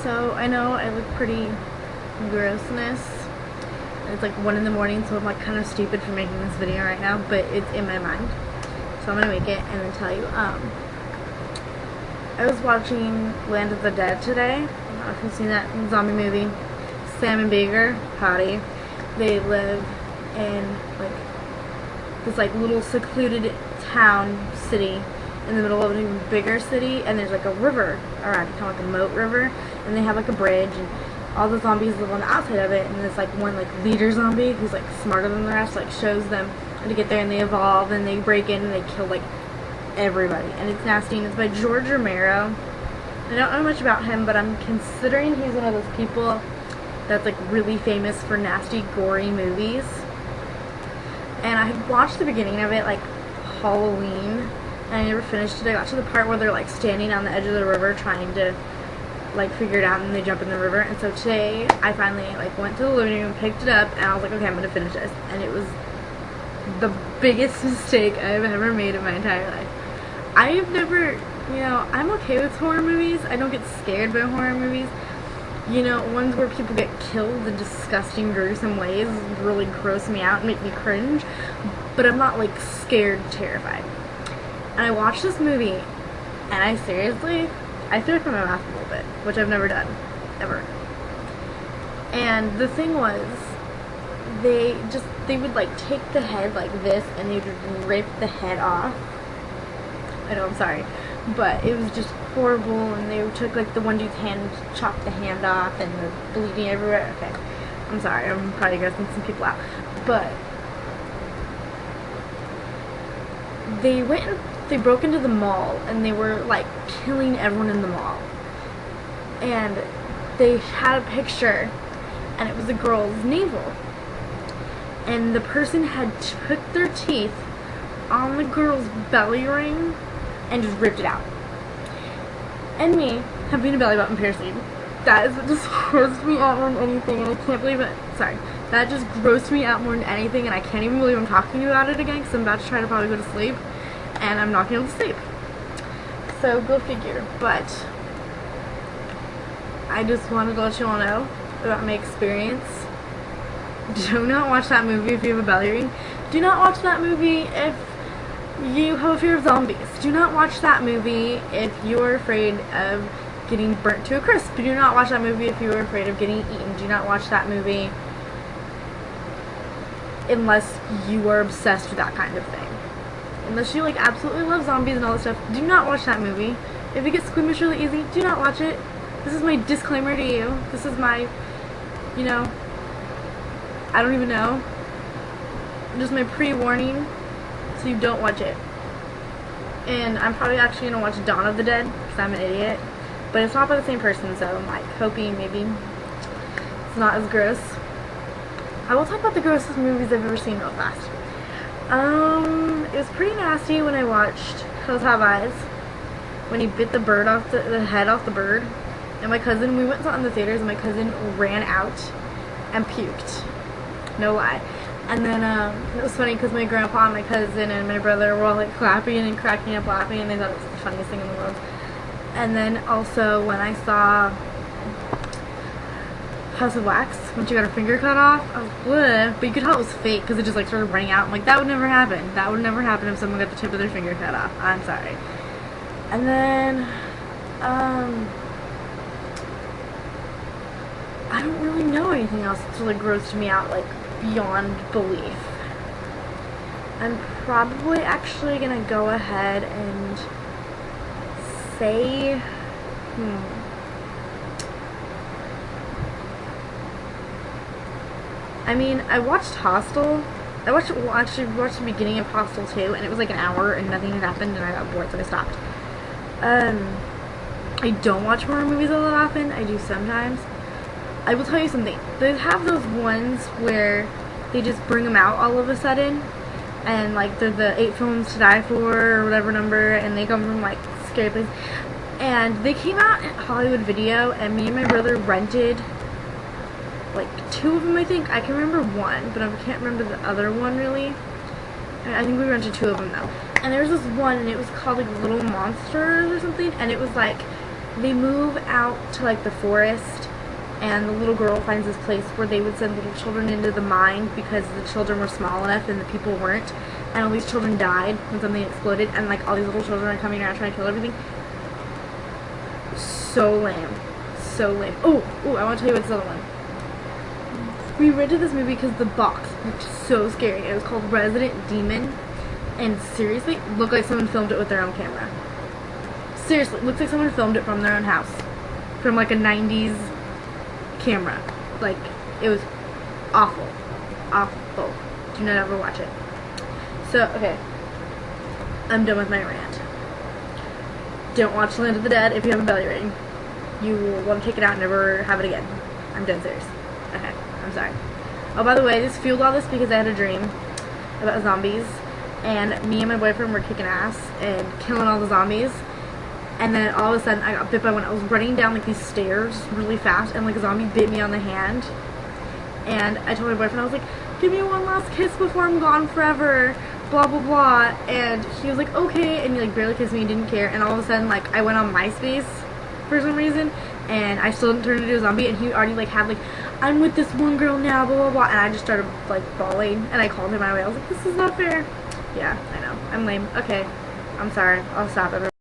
So I know I look pretty grossness. It's like 1 in the morning, so I'm like kind of stupid for making this video right now, but it's in my mind. So I'm gonna make it and then tell you. I was watching Land of the Dead today. I don't know if you've seen that zombie movie. Sam and Beaker, hottie. They live in like this like little secluded town city in the middle of an even bigger city, and there's like a river around it, kind of like a moat river, and they have like a bridge, and all the zombies live on the outside of it, and there's like one like leader zombie who's like smarter than the rest, like shows them how to get there, and they evolve and they break in and they kill like everybody, and it's nasty, and it's by George Romero. I don't know much about him, but I'm considering he's one of those people that's like really famous for nasty, gory movies. And I watched the beginning of it like Halloween, and I never finished it. I got to the part where they're like standing on the edge of the river trying to like figure it out, and they jump in the river. And so today I finally like went to the living room, picked it up, and I was like, okay, I'm gonna finish this. And it was the biggest mistake I've ever made in my entire life. I've never, you know, I'm okay with horror movies. I don't get scared by horror movies. You know, ones where people get killed in disgusting, gruesome ways really gross me out and make me cringe. But I'm not like scared, terrified. And I watched this movie, and I threw up in my mouth a little bit, which I've never done, ever. And the thing was, they would like take the head like this, and they would rip the head off. I know, I'm sorry, but it was just horrible, and they took like the one dude's hand, chopped the hand off, and the bleeding everywhere. Okay, I'm sorry, I'm probably grossing some people out, but they broke into the mall, and they were like killing everyone in the mall, and they had a picture, and it was a girl's navel, and the person had took their teeth on the girl's belly ring and just ripped it out. And me having a belly button piercing, that is what just grossed me out more than anything, and I can't believe it. Sorry, that just grossed me out more than anything, and I can't even believe I'm talking about it again, because I'm about to try to probably go to sleep, and I'm not going to sleep. So go figure. But I just wanted to let you all know about my experience. Do not watch that movie if you have a belly ring. Do not watch that movie if you have a fear of zombies. Do not watch that movie if you're afraid of getting burnt to a crisp. Do not watch that movie if you're afraid of getting eaten. Do not watch that movie unless you are obsessed with that kind of thing. Unless you like absolutely love zombies and all this stuff, do not watch that movie. If you get squeamish really easy, do not watch it. This is my disclaimer to you. This is my, you know, I don't even know. Just my pre-warning, so you don't watch it. And I'm probably actually going to watch Dawn of the Dead, because I'm an idiot. But it's not by the same person, so I'm like hoping maybe it's not as gross. I will talk about the grossest movies I've ever seen real fast. It was pretty nasty when I watched Hills Have Eyes, when he bit the bird off the head off the bird. And my cousin, we went and saw it in the theaters, and my cousin ran out and puked. No lie. And then it was funny because my grandpa and my cousin and my brother were all like clapping and cracking up laughing, and they thought it was the funniest thing in the world. And then also when I saw House of Wax, when she got her finger cut off, I was bleh, but you could tell it was fake because it just like started running out. I'm like, that would never happen. That would never happen if someone got the tip of their finger cut off. I'm sorry. And then I don't really know anything else that's really grossed me out like beyond belief. I'm probably actually gonna go ahead and say I mean, I watched Hostel. Actually watched the beginning of Hostel 2, and it was like an hour and nothing had happened, and I got bored, so I stopped. I don't watch horror movies all that often. I do sometimes. I will tell you something. They have those ones where they just bring them out all of a sudden, and like they're the 8 films to die for or whatever number, and they come from like scary places. And they came out at Hollywood Video, and me and my brother rented like 2 of them, I think. I can remember one, but I can't remember the other one really. I think we rented 2 of them though. And there was this one, and it was called like Little Monsters or something, and it was like They move out to like the forest, and the little girl finds this place where they would send little children into the mine because the children were small enough and the people weren't, and all these children died when something exploded, and like all these little children are coming around trying to kill everything. So lame. So lame. Oh, I want to tell you what's the other one. We rented this movie because the box looked so scary. It was called Resident Demon, and seriously, it looked like someone filmed it with their own camera. Seriously, it looks like someone filmed it from their own house. From like a 90s camera. Like, it was awful. Awful. Do not ever watch it. So, okay. I'm done with my rant. Don't watch Land of the Dead if you have a belly ring. You will want to take it out and never have it again. I'm dead serious. Okay, I'm sorry. Oh, by the way, this fueled all this because I had a dream about zombies, and me and my boyfriend were kicking ass and killing all the zombies, and then all of a sudden I got bit by one. I was running down like these stairs really fast, and like a zombie bit me on the hand, and I told my boyfriend, I was like, give me one last kiss before I'm gone forever, blah blah blah, and he was like, okay, and he like barely kissed me, didn't care, and all of a sudden like I went on MySpace for some reason, and I still didn't turn into a zombie, and he already like had like, I'm with this one girl now, blah blah blah, and I just started like bawling, and I called him right away. I was like, this is not fair. Yeah, I know, I'm lame. Okay, I'm sorry, I'll stop everyone.